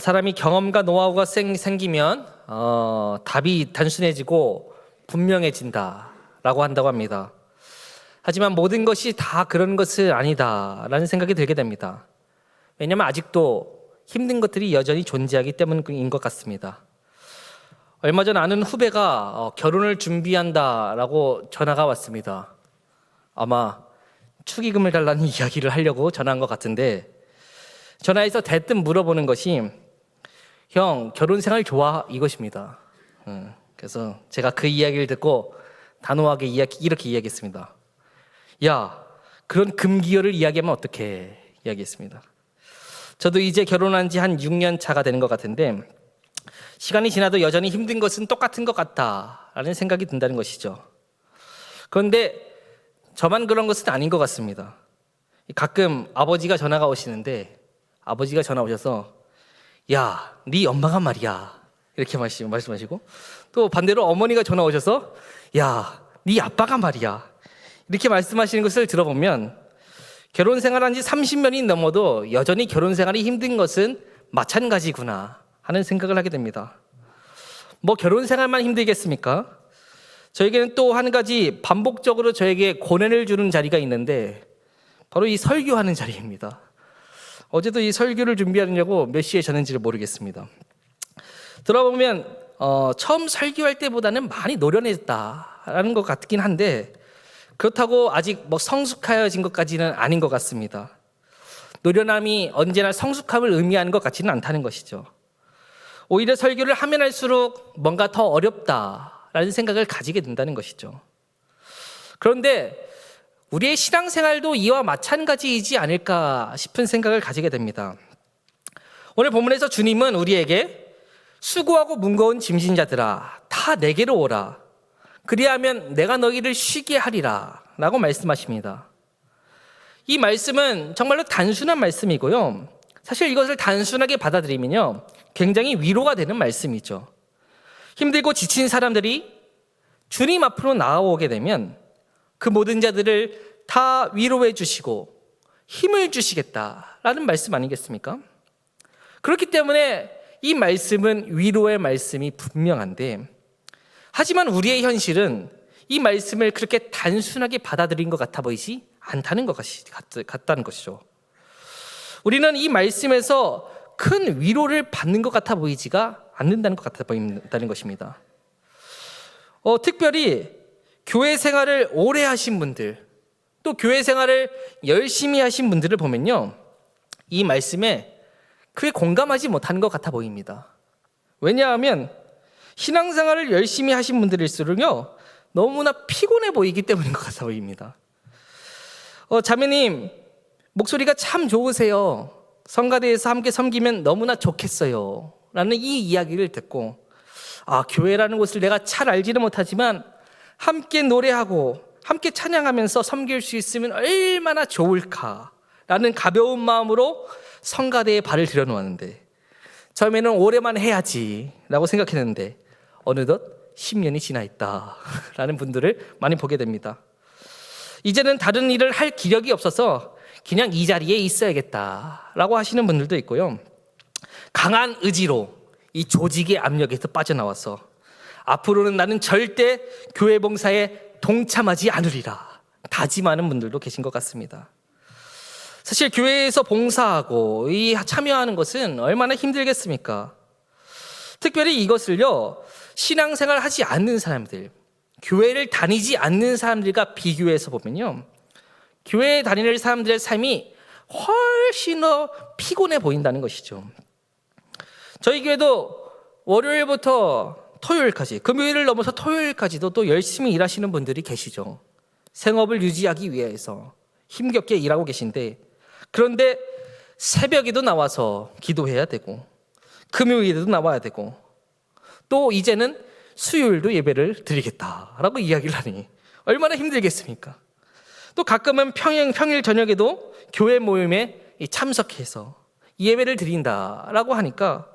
사람이 경험과 노하우가 생기면 답이 단순해지고 분명해진다라고 한다고 합니다. 하지만 모든 것이 다 그런 것은 아니다라는 생각이 들게 됩니다. 왜냐하면 아직도 힘든 것들이 여전히 존재하기 때문인 것 같습니다. 얼마 전 아는 후배가 결혼을 준비한다라고 전화가 왔습니다. 아마 축의금을 달라는 이야기를 하려고 전화한 것 같은데, 전화해서 대뜸 물어보는 것이 형 결혼 생활 좋아? 이것입니다. 그래서 제가 그 이야기를 듣고 단호하게 이렇게 이야기했습니다. 야, 그런 금기어를 이야기하면 어떡해? 이야기했습니다. 저도 이제 결혼한 지 한 6년 차가 되는 것 같은데, 시간이 지나도 여전히 힘든 것은 똑같은 것 같다라는 생각이 든다는 것이죠. 그런데 저만 그런 것은 아닌 것 같습니다. 가끔 아버지가 전화가 오시는데, 아버지가 전화 오셔서 야, 네 엄마가 말이야 이렇게 말씀하시고, 또 반대로 어머니가 전화 오셔서 야, 네 아빠가 말이야 이렇게 말씀하시는 것을 들어보면 결혼 생활한 지 30년이 넘어도 여전히 결혼 생활이 힘든 것은 마찬가지구나 하는 생각을 하게 됩니다. 뭐 결혼 생활만 힘들겠습니까? 저에게는 또 한 가지 반복적으로 저에게 고뇌를 주는 자리가 있는데, 바로 이 설교하는 자리입니다. 어제도 이 설교를 준비하려고 몇 시에 잤는지를 모르겠습니다. 들어보면 처음 설교할 때보다는 많이 노련해졌다라는 것 같긴 한데, 그렇다고 아직 뭐 성숙해진 것까지는 아닌 것 같습니다. 노련함이 언제나 성숙함을 의미하는 것 같지는 않다는 것이죠. 오히려 설교를 하면 할수록 뭔가 더 어렵다라는 생각을 가지게 된다는 것이죠. 그런데 우리의 신앙생활도 이와 마찬가지이지 않을까 싶은 생각을 가지게 됩니다. 오늘 본문에서 주님은 우리에게 수고하고 무거운 짐진 자들아 다 내게로 오라, 그리하면 내가 너희를 쉬게 하리라 라고 말씀하십니다. 이 말씀은 정말로 단순한 말씀이고요, 사실 이것을 단순하게 받아들이면요 굉장히 위로가 되는 말씀이죠. 힘들고 지친 사람들이 주님 앞으로 나아오게 되면 그 모든 자들을 다 위로해 주시고 힘을 주시겠다라는 말씀 아니겠습니까? 그렇기 때문에 이 말씀은 위로의 말씀이 분명한데, 하지만 우리의 현실은 이 말씀을 그렇게 단순하게 받아들인 것 같아 보이지 않다는 것 같다는 것이죠. 우리는 이 말씀에서 큰 위로를 받는 것 같아 보이지가 않는다는 것 같아 보인다는 것입니다. 특별히 교회 생활을 오래 하신 분들, 또 교회 생활을 열심히 하신 분들을 보면요 이 말씀에 크게 공감하지 못하는 것 같아 보입니다. 왜냐하면 신앙생활을 열심히 하신 분들일수록요 너무나 피곤해 보이기 때문인 것 같아 보입니다. 자매님 목소리가 참 좋으세요, 성가대에서 함께 섬기면 너무나 좋겠어요 라는 이 이야기를 듣고, 교회라는 곳을 내가 잘 알지는 못하지만 함께 노래하고 함께 찬양하면서 섬길 수 있으면 얼마나 좋을까라는 가벼운 마음으로 성가대에 발을 들여놓았는데, 처음에는 오래만 해야지 라고 생각했는데 어느덧 10년이 지나 있다라는 분들을 많이 보게 됩니다. 이제는 다른 일을 할 기력이 없어서 그냥 이 자리에 있어야겠다라고 하시는 분들도 있고요, 강한 의지로 이 조직의 압력에서 빠져나와서 앞으로는 나는 절대 교회 봉사에 동참하지 않으리라 다짐하는 분들도 계신 것 같습니다. 사실 교회에서 봉사하고 참여하는 것은 얼마나 힘들겠습니까? 특별히 이것을요 신앙생활 하지 않는 사람들, 교회를 다니지 않는 사람들과 비교해서 보면요 교회에 다니는 사람들의 삶이 훨씬 더 피곤해 보인다는 것이죠. 저희 교회도 월요일부터 토요일까지, 금요일을 넘어서 토요일까지도 또 열심히 일하시는 분들이 계시죠. 생업을 유지하기 위해서 힘겹게 일하고 계신데, 그런데 새벽에도 나와서 기도해야 되고 금요일에도 나와야 되고 또 이제는 수요일도 예배를 드리겠다라고 이야기를 하니 얼마나 힘들겠습니까? 또 가끔은 평일 저녁에도 교회 모임에 참석해서 예배를 드린다라고 하니까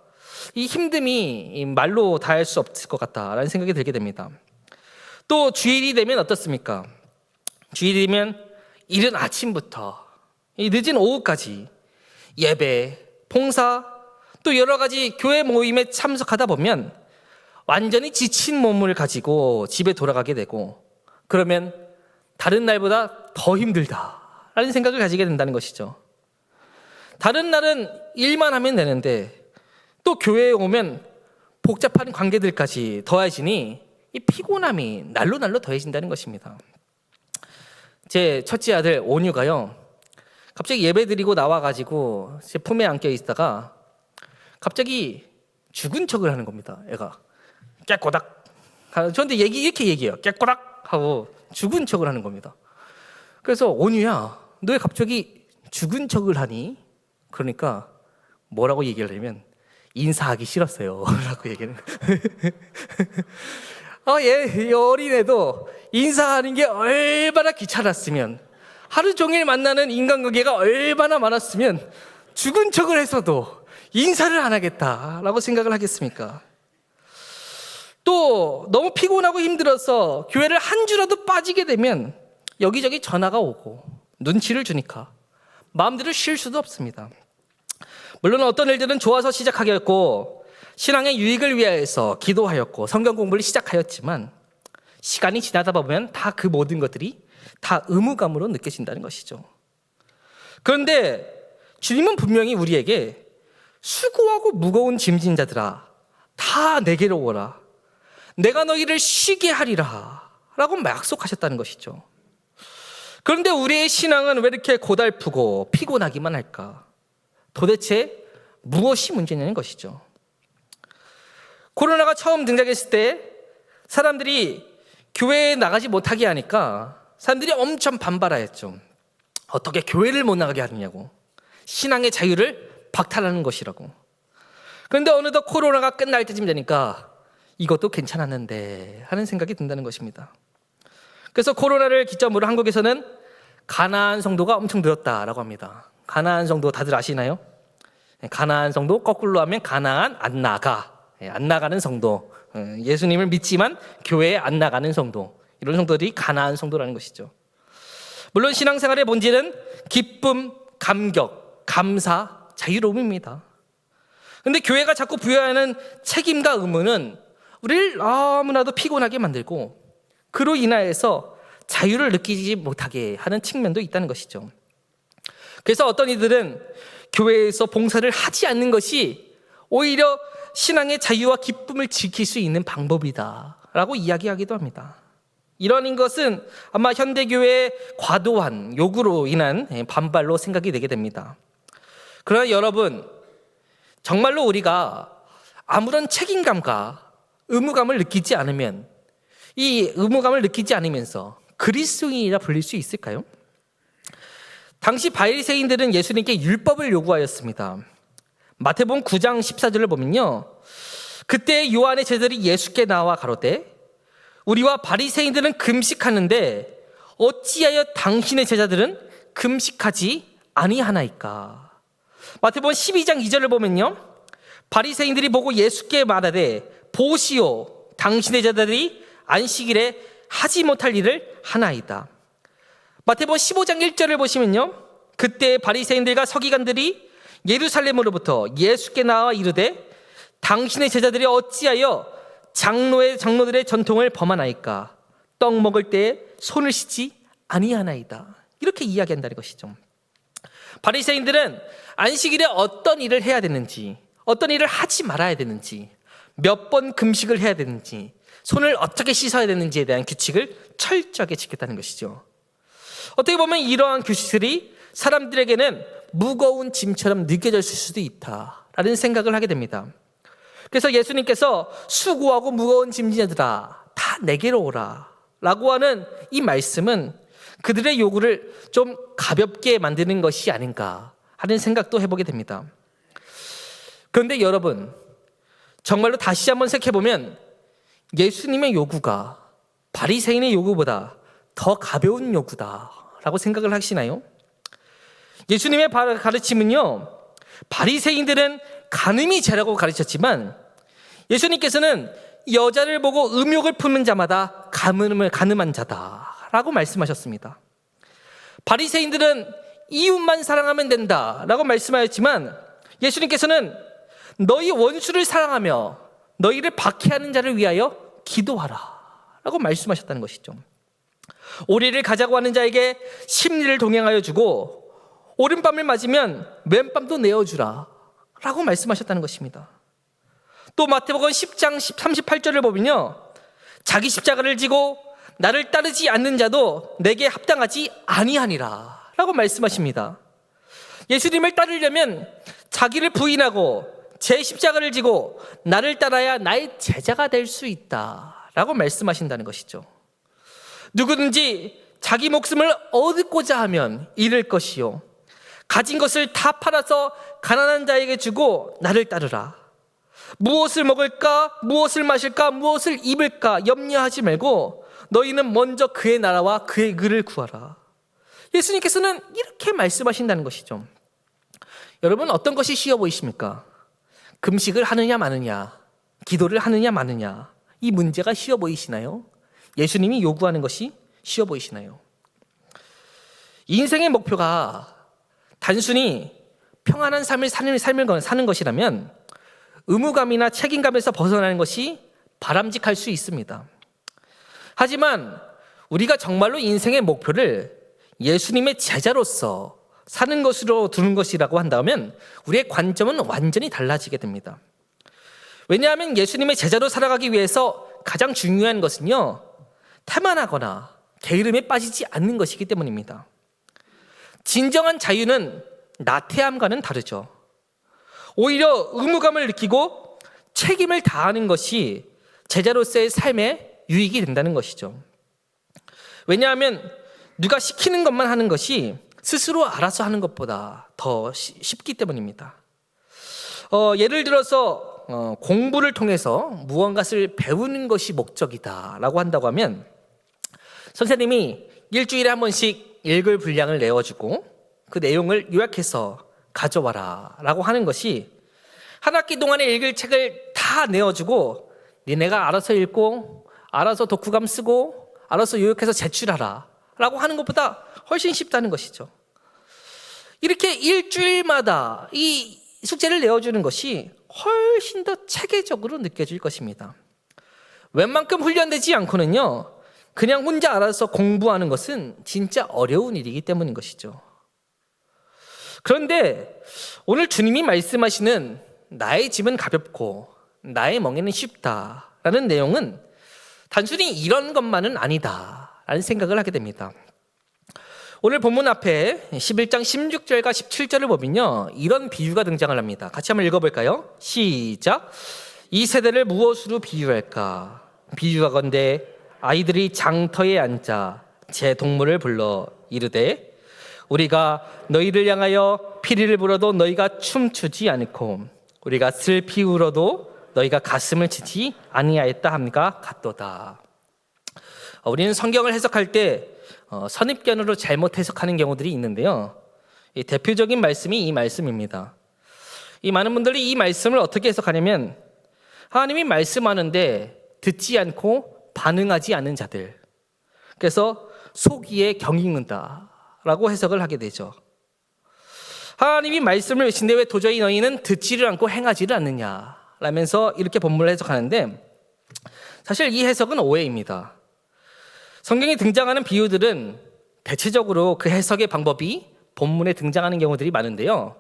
이 힘듦이 말로 다할 수 없을 것 같다라는 생각이 들게 됩니다. 또 주일이 되면 어떻습니까? 주일이 되면 이른 아침부터 이 늦은 오후까지 예배, 봉사, 또 여러 가지 교회 모임에 참석하다 보면 완전히 지친 몸을 가지고 집에 돌아가게 되고, 그러면 다른 날보다 더 힘들다라는 생각을 가지게 된다는 것이죠. 다른 날은 일만 하면 되는데 또 교회에 오면 복잡한 관계들까지 더해지니 이 피곤함이 날로 더해진다는 것입니다. 제 첫째 아들 온유가요, 갑자기 예배 드리고 나와가지고 제 품에 안겨 있다가 갑자기 죽은 척을 하는 겁니다. 애가 깨꼬닥, 저한테 이렇게 얘기해요. 깨꼬닥 하고 죽은 척을 하는 겁니다. 그래서 온유야, 너 왜 갑자기 죽은 척을 하니? 그러니까 뭐라고 얘기를 하냐면 인사하기 싫었어요 라고 얘기하는 이 어린애도 인사하는 게 얼마나 귀찮았으면, 하루 종일 만나는 인간관계가 얼마나 많았으면 죽은 척을 해서도 인사를 안 하겠다라고 생각을 하겠습니까? 또 너무 피곤하고 힘들어서 교회를 한 주라도 빠지게 되면 여기저기 전화가 오고 눈치를 주니까 마음대로 쉴 수도 없습니다. 물론 어떤 일들은 좋아서 시작하였고 신앙의 유익을 위하여서 기도하였고 성경 공부를 시작하였지만 시간이 지나다 보면 다 그 모든 것들이 다 의무감으로 느껴진다는 것이죠. 그런데 주님은 분명히 우리에게 수고하고 무거운 짐진 자들아 다 내게로 오라, 내가 너희를 쉬게 하리라 라고 약속하셨다는 것이죠. 그런데 우리의 신앙은 왜 이렇게 고달프고 피곤하기만 할까? 도대체 무엇이 문제냐는 것이죠. 코로나가 처음 등장했을 때 사람들이 교회에 나가지 못하게 하니까 사람들이 엄청 반발하였죠. 어떻게 교회를 못 나가게 하느냐고, 신앙의 자유를 박탈하는 것이라고. 그런데 어느덧 코로나가 끝날 때쯤 되니까 이것도 괜찮았는데 하는 생각이 든다는 것입니다. 그래서 코로나를 기점으로 한국에서는 가나안 성도가 엄청 늘었다라고 합니다. 가나안 성도 다들 아시나요? 가나안 성도 거꾸로 하면 가나안 안 나가, 안 나가는 성도, 예수님을 믿지만 교회에 안 나가는 성도, 이런 성도들이 가나안 성도라는 것이죠. 물론 신앙생활의 본질은 기쁨, 감격, 감사, 자유로움입니다. 그런데 교회가 자꾸 부여하는 책임과 의무는 우리를 너무나도 피곤하게 만들고 그로 인하여서 자유를 느끼지 못하게 하는 측면도 있다는 것이죠. 그래서 어떤 이들은 교회에서 봉사를 하지 않는 것이 오히려 신앙의 자유와 기쁨을 지킬 수 있는 방법이다라고 이야기하기도 합니다. 이런 것은 아마 현대교회의 과도한 요구로 인한 반발로 생각이 되게 됩니다. 그러나 여러분, 정말로 우리가 아무런 책임감과 의무감을 느끼지 않으면, 이 의무감을 느끼지 않으면서 그리스도인이라 불릴 수 있을까요? 당시 바리새인들은 예수님께 율법을 요구하였습니다. 마태복음 9장 14절을 보면요, 그때 요한의 제자들이 예수께 나와 가로되 우리와 바리새인들은 금식하는데 어찌하여 당신의 제자들은 금식하지 아니하나이까? 마태복음 12장 2절을 보면요, 바리새인들이 보고 예수께 말하되 보시오, 당신의 제자들이 안식일에 하지 못할 일을 하나이다. 마태복음 15장 1절을 보시면요, 그때 바리새인들과 서기관들이 예루살렘으로부터 예수께 나와 이르되 당신의 제자들이 어찌하여 장로들의 전통을 범하나이까? 떡 먹을 때에 손을 씻지 아니하나이다. 이렇게 이야기한다는 것이죠. 바리새인들은 안식일에 어떤 일을 해야 되는지, 어떤 일을 하지 말아야 되는지, 몇 번 금식을 해야 되는지, 손을 어떻게 씻어야 되는지에 대한 규칙을 철저하게 지켰다는 것이죠. 어떻게 보면 이러한 규칙들이 사람들에게는 무거운 짐처럼 느껴질 수도 있다라는 생각을 하게 됩니다. 그래서 예수님께서 수고하고 무거운 짐진자들아 다 내게로 오라 라고 하는 이 말씀은 그들의 요구를 좀 가볍게 만드는 것이 아닌가 하는 생각도 해보게 됩니다. 그런데 여러분, 정말로 다시 한번 생각해보면 예수님의 요구가 바리새인의 요구보다 더 가벼운 요구다라고 생각을 하시나요? 예수님의 가르침은요, 바리새인들은 간음이 죄라고 가르쳤지만 예수님께서는 여자를 보고 음욕을 품는 자마다 간음한 자다라고 말씀하셨습니다. 바리새인들은 이웃만 사랑하면 된다라고 말씀하셨지만 예수님께서는 너희 원수를 사랑하며 너희를 박해하는 자를 위하여 기도하라 라고 말씀하셨다는 것이죠. 오리를 가자고 하는 자에게 심리를 동행하여 주고 오른밤을 맞으면 왼밤도 내어주라 라고 말씀하셨다는 것입니다. 또 마태복음 10장 38절을 보면요, 자기 십자가를 지고 나를 따르지 않는 자도 내게 합당하지 아니하니라 라고 말씀하십니다. 예수님을 따르려면 자기를 부인하고 제 십자가를 지고 나를 따라야 나의 제자가 될 수 있다 라고 말씀하신다는 것이죠. 누구든지 자기 목숨을 얻고자 하면 잃을 것이요, 가진 것을 다 팔아서 가난한 자에게 주고 나를 따르라. 무엇을 먹을까, 무엇을 마실까, 무엇을 입을까 염려하지 말고 너희는 먼저 그의 나라와 그의 의를 구하라. 예수님께서는 이렇게 말씀하신다는 것이죠. 여러분, 어떤 것이 쉬워 보이십니까? 금식을 하느냐 마느냐, 기도를 하느냐 마느냐, 이 문제가 쉬워 보이시나요? 예수님이 요구하는 것이 쉬워 보이시나요? 인생의 목표가 단순히 평안한 삶을 사는 것이라면 의무감이나 책임감에서 벗어나는 것이 바람직할 수 있습니다. 하지만 우리가 정말로 인생의 목표를 예수님의 제자로서 사는 것으로 두는 것이라고 한다면 우리의 관점은 완전히 달라지게 됩니다. 왜냐하면 예수님의 제자로 살아가기 위해서 가장 중요한 것은요, 태만하거나 게으름에 빠지지 않는 것이기 때문입니다. 진정한 자유는 나태함과는 다르죠. 오히려 의무감을 느끼고 책임을 다하는 것이 제자로서의 삶에 유익이 된다는 것이죠. 왜냐하면 누가 시키는 것만 하는 것이 스스로 알아서 하는 것보다 더 쉽기 때문입니다. 예를 들어서 공부를 통해서 무언가를 배우는 것이 목적이다라고 한다고 하면 선생님이 일주일에 한 번씩 읽을 분량을 내어주고 그 내용을 요약해서 가져와라 라고 하는 것이 한 학기 동안에 읽을 책을 다 내어주고 니네가 알아서 읽고 알아서 독후감 쓰고 알아서 요약해서 제출하라 라고 하는 것보다 훨씬 쉽다는 것이죠. 이렇게 일주일마다 이 숙제를 내어주는 것이 훨씬 더 체계적으로 느껴질 것입니다. 웬만큼 훈련되지 않고는요, 그냥 혼자 알아서 공부하는 것은 진짜 어려운 일이기 때문인 것이죠. 그런데 오늘 주님이 말씀하시는 나의 짐은 가볍고 나의 멍에는 쉽다라는 내용은 단순히 이런 것만은 아니다라는 생각을 하게 됩니다. 오늘 본문 앞에 11장 16절과 17절을 보면요, 이런 비유가 등장을 합니다. 같이 한번 읽어볼까요? 시작. 이 세대를 무엇으로 비유할까? 비유하건대 아이들이 장터에 앉아 제 동물을 불러 이르되 우리가 너희를 향하여 피리를 불어도 너희가 춤추지 않고 우리가 슬피 울어도 너희가 가슴을 치지 아니하였다 함과 같도다. 우리는 성경을 해석할 때 선입견으로 잘못 해석하는 경우들이 있는데요, 이 대표적인 말씀이 이 말씀입니다. 이 많은 분들이 이 말씀을 어떻게 해석하냐면 하나님이 말씀하는데 듣지 않고 반응하지 않는 자들, 그래서 속이에 경익는다 라고 해석을 하게 되죠. 하나님이 말씀을 외친데 왜 도저히 너희는 듣지를 않고 행하지를 않느냐 라면서 이렇게 본문을 해석하는데 사실 이 해석은 오해입니다. 성경에 등장하는 비유들은 대체적으로 그 해석의 방법이 본문에 등장하는 경우들이 많은데요,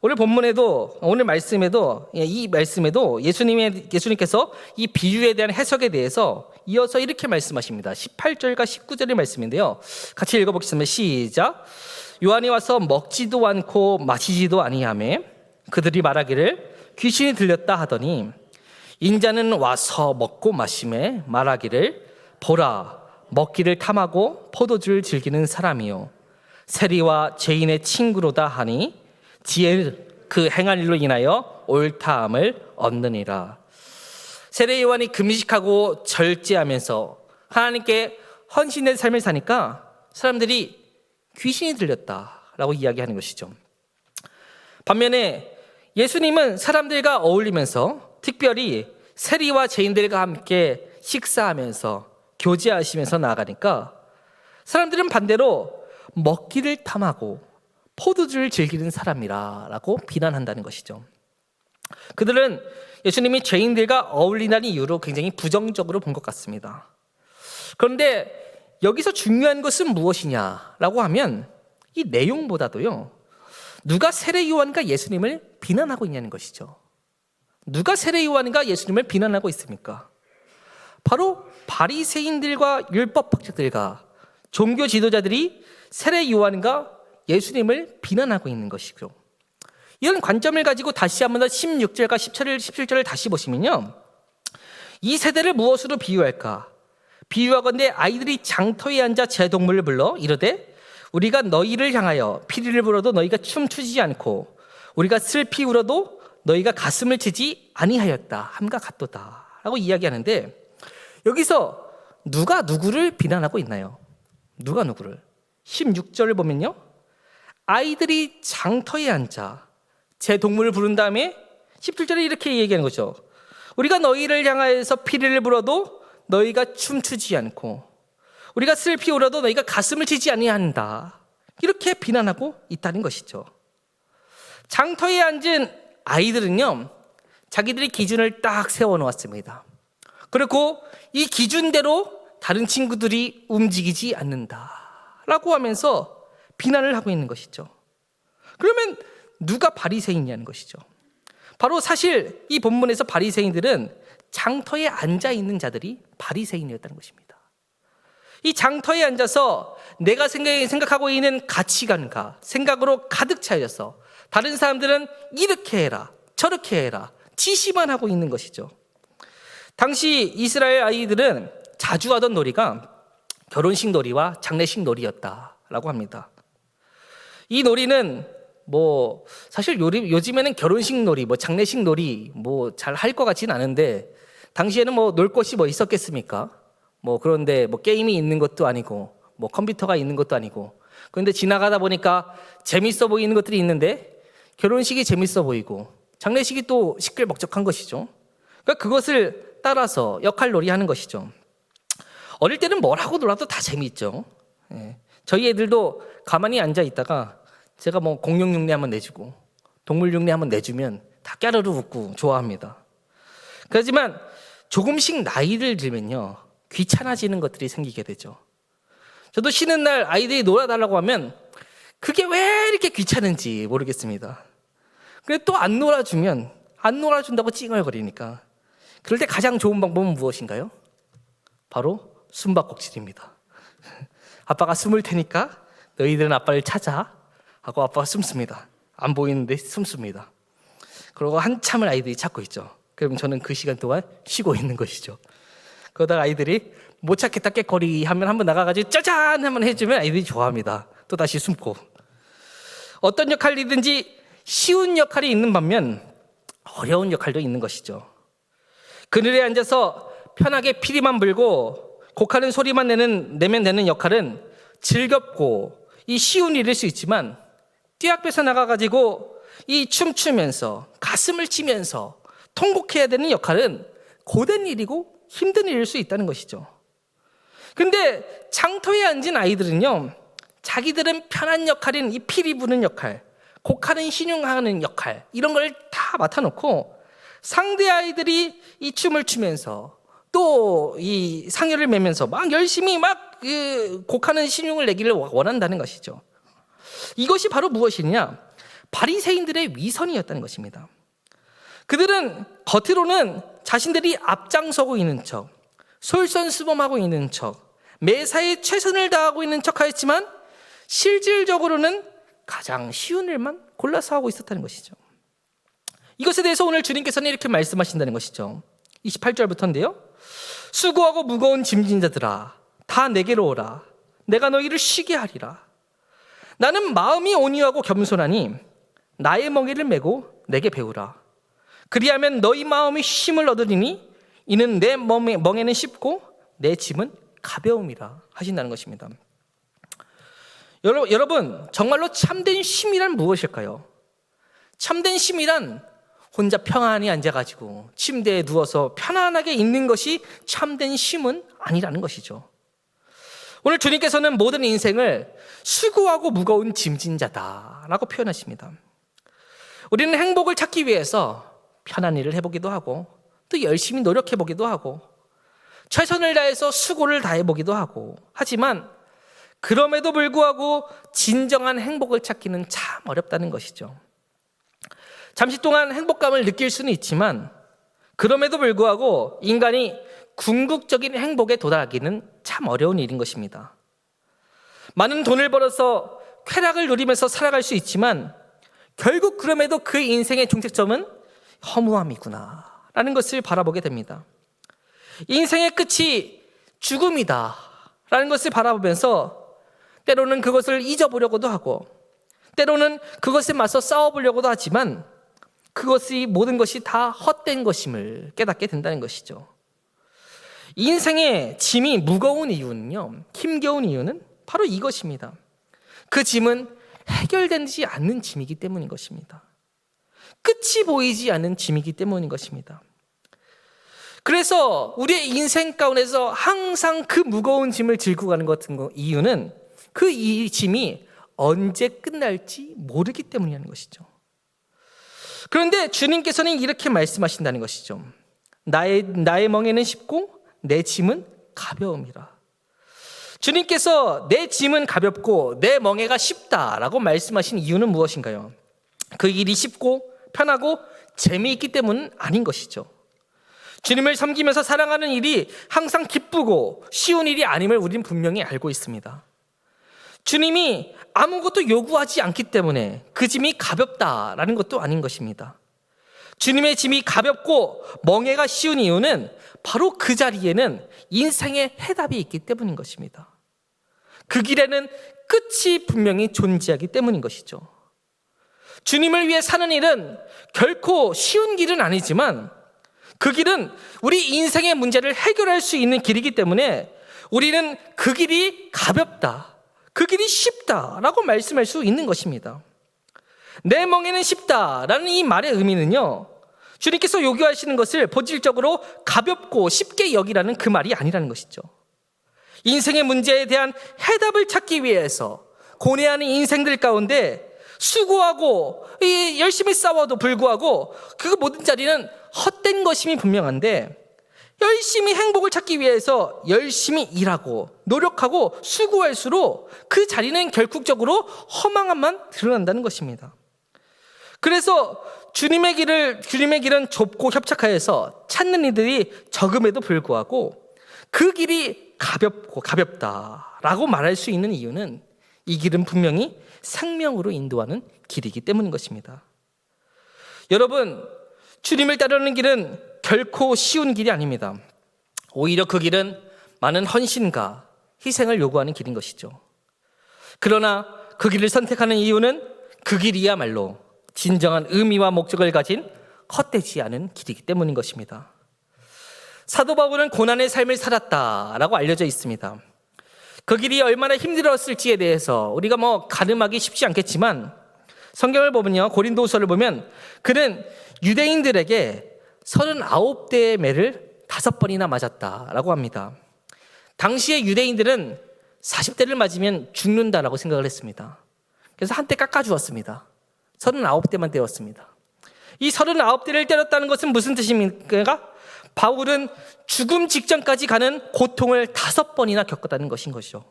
오늘 말씀에도 예수님께서 이 비유에 대한 해석에 대해서 이어서 이렇게 말씀하십니다. 18절과 19절의 말씀인데요, 같이 읽어보겠습니다. 시작. 요한이 와서 먹지도 않고 마시지도 아니하며 그들이 말하기를 귀신이 들렸다 하더니 인자는 와서 먹고 마시매 말하기를 보라 먹기를 탐하고 포도주를 즐기는 사람이요 세리와 죄인의 친구로다 하니 지혜 그 행할 일로 인하여 옳다함을 얻느니라. 세례 요한이 금식하고 절제하면서 하나님께 헌신된 삶을 사니까 사람들이 귀신이 들렸다라고 이야기하는 것이죠. 반면에 예수님은 사람들과 어울리면서 특별히 세리와 죄인들과 함께 식사하면서 교제하시면서 나아가니까 사람들은 반대로 먹기를 탐하고 포도주를 즐기는 사람이라고 비난한다는 것이죠. 그들은 예수님이 죄인들과 어울리는 이유로 굉장히 부정적으로 본 것 같습니다. 그런데 여기서 중요한 것은 무엇이냐라고 하면 이 내용보다도요, 누가 세례 요한과 예수님을 비난하고 있냐는 것이죠. 누가 세례 요한과 예수님을 비난하고 있습니까? 바로 바리새인들과 율법학자들과 종교 지도자들이 세례 요한과 예수님을 비난하고 있는 것이죠. 이런 관점을 가지고 다시 한번 더 16절과 17절을 다시 보시면요, 이 세대를 무엇으로 비유할까? 비유하건대 아이들이 장터에 앉아 제 동물을 불러 이르되 우리가 너희를 향하여 피리를 불어도 너희가 춤추지 않고 우리가 슬피 울어도 너희가 가슴을 치지 아니하였다 함과 같도다 라고 이야기하는데, 여기서 누가 누구를 비난하고 있나요? 누가 누구를? 16절을 보면요, 아이들이 장터에 앉아 제 동물을 부른 다음에 17절에 이렇게 얘기하는 거죠. 우리가 너희를 향하여서 피리를 불어도 너희가 춤추지 않고 우리가 슬피 울어도 너희가 가슴을 치지 아니한다, 이렇게 비난하고 있다는 것이죠. 장터에 앉은 아이들은요, 자기들의 기준을 딱 세워놓았습니다. 그리고 이 기준대로 다른 친구들이 움직이지 않는다라고 하면서 비난을 하고 있는 것이죠. 그러면 누가 바리새인이냐는 것이죠. 바로 사실 이 본문에서 바리새인들은 장터에 앉아 있는 자들이 바리새인이었다는 것입니다. 이 장터에 앉아서 내가 생각하고 있는 가치관과 생각으로 가득 차여서 다른 사람들은 이렇게 해라 저렇게 해라 지시만 하고 있는 것이죠. 당시 이스라엘 아이들은 자주 하던 놀이가 결혼식 놀이와 장례식 놀이였다라고 합니다. 이 놀이는 사실 요즘에는 결혼식 놀이, 장례식 놀이 잘 할 것 같지는 않은데, 당시에는 놀 것이 있었겠습니까? 그런데 게임이 있는 것도 아니고 컴퓨터가 있는 것도 아니고, 그런데 지나가다 보니까 재밌어 보이는 것들이 있는데 결혼식이 재밌어 보이고 장례식이 또 시끌벅적한 것이죠. 그러니까 그것을 따라서 역할놀이 하는 것이죠. 어릴 때는 뭘 하고 놀아도 다 재미있죠. 저희 애들도 가만히 앉아 있다가 제가 공룡 흉내 한번 내주고 동물 흉내 한번 내주면 다 깨르르 웃고 좋아합니다. 그렇지만 조금씩 나이를 들면요, 귀찮아지는 것들이 생기게 되죠. 저도 쉬는 날 아이들이 놀아달라고 하면 그게 왜 이렇게 귀찮은지 모르겠습니다. 근데 또 안 놀아준다고 찡얼거리니까, 그럴 때 가장 좋은 방법은 무엇인가요? 바로 숨바꼭질입니다. 아빠가 숨을 테니까 너희들은 아빠를 찾아 하고 아빠가 숨습니다. 안 보이는데 숨습니다. 그러고 한참을 아이들이 찾고 있죠. 그럼 저는 그 시간 동안 쉬고 있는 것이죠. 그러다가 아이들이 못 찾겠다 깨거리 하면 한번 나가가지고 짜잔 한번 해주면 아이들이 좋아합니다. 또 다시 숨고. 어떤 역할이든지 쉬운 역할이 있는 반면 어려운 역할도 있는 것이죠. 그늘에 앉아서 편하게 피리만 불고 곡하는 소리만 내면 되는 역할은 즐겁고 이 쉬운 일일 수 있지만, 뛰학교에서 나가가지고 이 춤추면서 가슴을 치면서 통곡해야 되는 역할은 고된 일이고 힘든 일일 수 있다는 것이죠. 근데 장터에 앉은 아이들은요, 자기들은 편한 역할인 이 피리 부는 역할, 곡하는 신용하는 역할, 이런 걸 다 맡아놓고 상대 아이들이 이 춤을 추면서 또 이 상여를 매면서 막 열심히 곡하는 신용을 내기를 원한다는 것이죠. 이것이 바로 무엇이냐? 바리새인들의 위선이었다는 것입니다. 그들은 겉으로는 자신들이 앞장서고 있는 척, 솔선수범하고 있는 척, 매사에 최선을 다하고 있는 척하였지만 실질적으로는 가장 쉬운 일만 골라서 하고 있었다는 것이죠. 이것에 대해서 오늘 주님께서는 이렇게 말씀하신다는 것이죠. 28절부터인데요. 수고하고 무거운 짐진 자들아, 다 내게로 오라. 내가 너희를 쉬게 하리라. 나는 마음이 온유하고 겸손하니 나의 멍에를 메고 내게 배우라. 그리하면 너희 마음이 쉼을 얻으리니 이는 내 멍에는 쉽고 내 짐은 가벼움이라 하신다는 것입니다. 여러분, 정말로 참된 쉼이란 무엇일까요? 참된 쉼이란 혼자 평안히 앉아가지고 침대에 누워서 편안하게 있는 것이 참된 쉼은 아니라는 것이죠. 오늘 주님께서는 모든 인생을 수고하고 무거운 짐진 자다라고 표현하십니다. 우리는 행복을 찾기 위해서 편한 일을 해보기도 하고 또 열심히 노력해보기도 하고 최선을 다해서 수고를 다해보기도 하고 하지만 그럼에도 불구하고 진정한 행복을 찾기는 참 어렵다는 것이죠. 잠시 동안 행복감을 느낄 수는 있지만 그럼에도 불구하고 인간이 궁극적인 행복에 도달하기는 참 어려운 일인 것입니다. 많은 돈을 벌어서 쾌락을 누리면서 살아갈 수 있지만 결국 그럼에도 그 인생의 종착점은 허무함이구나 라는 것을 바라보게 됩니다. 인생의 끝이 죽음이다 라는 것을 바라보면서 때로는 그것을 잊어보려고도 하고 때로는 그것에 맞서 싸워보려고도 하지만 그것이 모든 것이 다 헛된 것임을 깨닫게 된다는 것이죠. 인생의 짐이 무거운 이유는요, 힘겨운 이유는 바로 이것입니다. 그 짐은 해결되지 않는 짐이기 때문인 것입니다. 끝이 보이지 않는 짐이기 때문인 것입니다. 그래서 우리의 인생 가운데서 항상 그 무거운 짐을 짊고 가는 이유는 그 이 짐이 언제 끝날지 모르기 때문이라는 것이죠. 그런데 주님께서는 이렇게 말씀하신다는 것이죠. 나의 멍에는 쉽고 내 짐은 가벼움이라. 주님께서 내 짐은 가볍고 내 멍에가 쉽다라고 말씀하신 이유는 무엇인가요? 그 일이 쉽고 편하고 재미있기 때문은 아닌 것이죠. 주님을 섬기면서 사랑하는 일이 항상 기쁘고 쉬운 일이 아님을 우리는 분명히 알고 있습니다. 주님이 아무것도 요구하지 않기 때문에 그 짐이 가볍다라는 것도 아닌 것입니다. 주님의 짐이 가볍고 멍에가 쉬운 이유는 바로 그 자리에는 인생의 해답이 있기 때문인 것입니다. 그 길에는 끝이 분명히 존재하기 때문인 것이죠. 주님을 위해 사는 일은 결코 쉬운 길은 아니지만 그 길은 우리 인생의 문제를 해결할 수 있는 길이기 때문에 우리는 그 길이 가볍다, 그 길이 쉽다라고 말씀할 수 있는 것입니다. 내 멍에는 쉽다라는 이 말의 의미는요, 주님께서 요구하시는 것을 본질적으로 가볍고 쉽게 여기라는 그 말이 아니라는 것이죠. 인생의 문제에 대한 해답을 찾기 위해서 고뇌하는 인생들 가운데 수고하고 열심히 싸워도 불구하고 그 모든 자리는 헛된 것임이 분명한데, 열심히 행복을 찾기 위해서 열심히 일하고 노력하고 수고할수록 그 자리는 결국적으로 허망함만 드러난다는 것입니다. 그래서 주님의 길은 좁고 협착하여서 찾는 이들이 적음에도 불구하고 그 길이 가볍다라고 말할 수 있는 이유는 이 길은 분명히 생명으로 인도하는 길이기 때문인 것입니다. 여러분, 주님을 따르는 길은 결코 쉬운 길이 아닙니다. 오히려 그 길은 많은 헌신과 희생을 요구하는 길인 것이죠. 그러나 그 길을 선택하는 이유는 그 길이야말로 진정한 의미와 목적을 가진 헛되지 않은 길이기 때문인 것입니다. 사도 바울은 고난의 삶을 살았다라고 알려져 있습니다. 그 길이 얼마나 힘들었을지에 대해서 우리가 가늠하기 쉽지 않겠지만 성경을 보면요, 고린도후서를 보면 그는 유대인들에게 39대의 매를 5번이나 맞았다라고 합니다. 당시의 유대인들은 40대를 맞으면 죽는다라고 생각을 했습니다. 그래서 한때 깎아주었습니다. 39대만 때렸습니다. 이 39대를 때렸다는 것은 무슨 뜻입니까? 바울은 죽음 직전까지 가는 고통을 5번이나 겪었다는 것인 것이죠.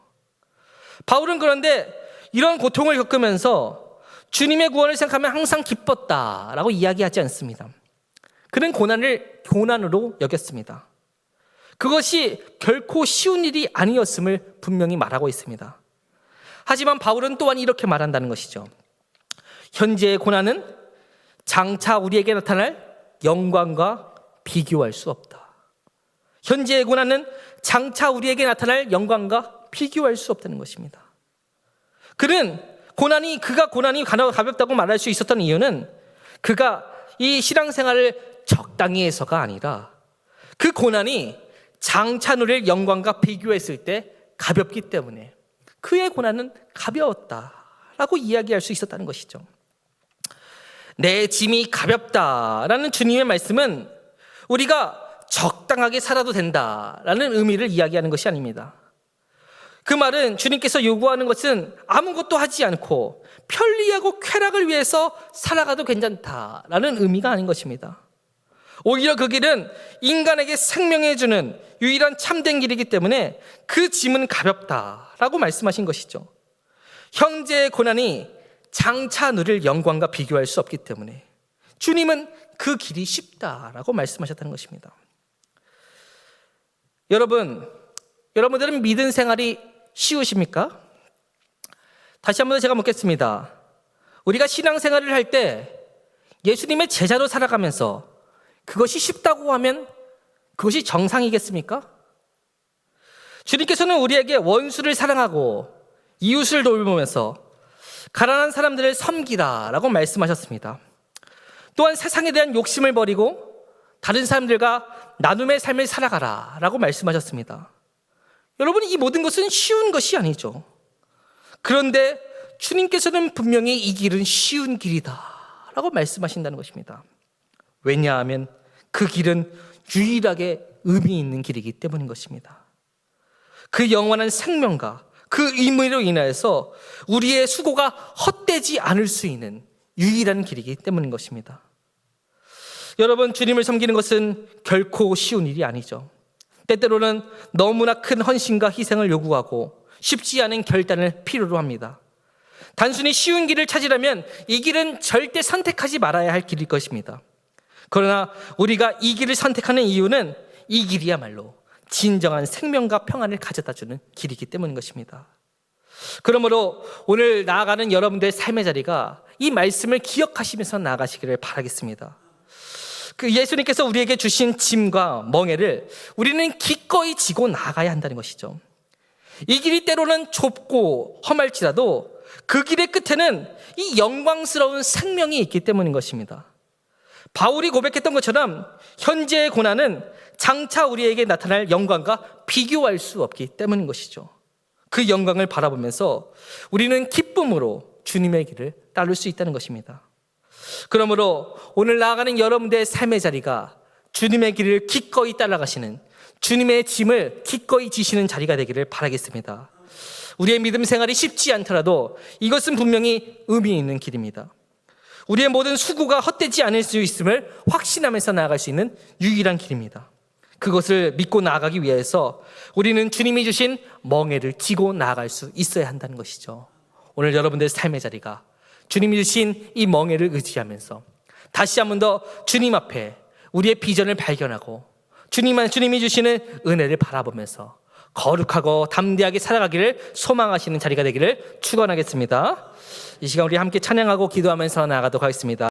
바울은 그런데 이런 고통을 겪으면서 주님의 구원을 생각하면 항상 기뻤다라고 이야기하지 않습니다. 그는 고난을 고난으로 여겼습니다. 그것이 결코 쉬운 일이 아니었음을 분명히 말하고 있습니다. 하지만 바울은 또한 이렇게 말한다는 것이죠. 현재의 고난은 장차 우리에게 나타날 영광과 비교할 수 없다. 현재의 고난은 장차 우리에게 나타날 영광과 비교할 수 없다는 것입니다. 그가 고난이 가볍다고 말할 수 있었던 이유는 그가 이 신앙생활을 적당히 해서가 아니라 그 고난이 장차 누릴 영광과 비교했을 때 가볍기 때문에 그의 고난은 가벼웠다라고 이야기할 수 있었다는 것이죠. 내 짐이 가볍다라는 주님의 말씀은 우리가 적당하게 살아도 된다라는 의미를 이야기하는 것이 아닙니다. 그 말은 주님께서 요구하는 것은 아무것도 하지 않고 편리하고 쾌락을 위해서 살아가도 괜찮다라는 의미가 아닌 것입니다. 오히려 그 길은 인간에게 생명해 주는 유일한 참된 길이기 때문에 그 짐은 가볍다라고 말씀하신 것이죠. 형제의 고난이 장차 누릴 영광과 비교할 수 없기 때문에 주님은 그 길이 쉽다라고 말씀하셨다는 것입니다. 여러분들은 믿음 생활이 쉬우십니까? 다시 한번 제가 묻겠습니다. 우리가 신앙생활을 할 때 예수님의 제자로 살아가면서 그것이 쉽다고 하면 그것이 정상이겠습니까? 주님께서는 우리에게 원수를 사랑하고 이웃을 돌보면서 가난한 사람들을 섬기라라고 말씀하셨습니다. 또한 세상에 대한 욕심을 버리고 다른 사람들과 나눔의 삶을 살아가라라고 말씀하셨습니다. 여러분, 이 모든 것은 쉬운 것이 아니죠. 그런데 주님께서는 분명히 이 길은 쉬운 길이다라고 말씀하신다는 것입니다. 왜냐하면 그 길은 유일하게 의미 있는 길이기 때문인 것입니다. 그 영원한 생명과 그 의미로 인하여서 우리의 수고가 헛되지 않을 수 있는 유일한 길이기 때문인 것입니다. 여러분, 주님을 섬기는 것은 결코 쉬운 일이 아니죠. 때때로는 너무나 큰 헌신과 희생을 요구하고 쉽지 않은 결단을 필요로 합니다. 단순히 쉬운 길을 찾으려면 이 길은 절대 선택하지 말아야 할 길일 것입니다. 그러나 우리가 이 길을 선택하는 이유는 이 길이야말로 진정한 생명과 평안을 가져다주는 길이기 때문인 것입니다. 그러므로 오늘 나아가는 여러분들의 삶의 자리가 이 말씀을 기억하시면서 나아가시기를 바라겠습니다. 그 예수님께서 우리에게 주신 짐과 멍에를 우리는 기꺼이 지고 나가야 한다는 것이죠. 이 길이 때로는 좁고 험할지라도 그 길의 끝에는 이 영광스러운 생명이 있기 때문인 것입니다. 바울이 고백했던 것처럼 현재의 고난은 장차 우리에게 나타날 영광과 비교할 수 없기 때문인 것이죠. 그 영광을 바라보면서 우리는 기쁨으로 주님의 길을 따를 수 있다는 것입니다. 그러므로 오늘 나아가는 여러분들의 삶의 자리가 주님의 길을 기꺼이 따라가시는, 주님의 짐을 기꺼이 지시는 자리가 되기를 바라겠습니다. 우리의 믿음 생활이 쉽지 않더라도 이것은 분명히 의미 있는 길입니다. 우리의 모든 수고가 헛되지 않을 수 있음을 확신하면서 나아갈 수 있는 유일한 길입니다. 그것을 믿고 나아가기 위해서 우리는 주님이 주신 멍에를 지고 나아갈 수 있어야 한다는 것이죠. 오늘 여러분들의 삶의 자리가 주님이 주신 이 멍에를 의지하면서 다시 한 번 더 주님 앞에 우리의 비전을 발견하고 주님이 주시는 은혜를 바라보면서 거룩하고 담대하게 살아가기를 소망하시는 자리가 되기를 축원하겠습니다. 이 시간 우리 함께 찬양하고 기도하면서 나아가도록 하겠습니다.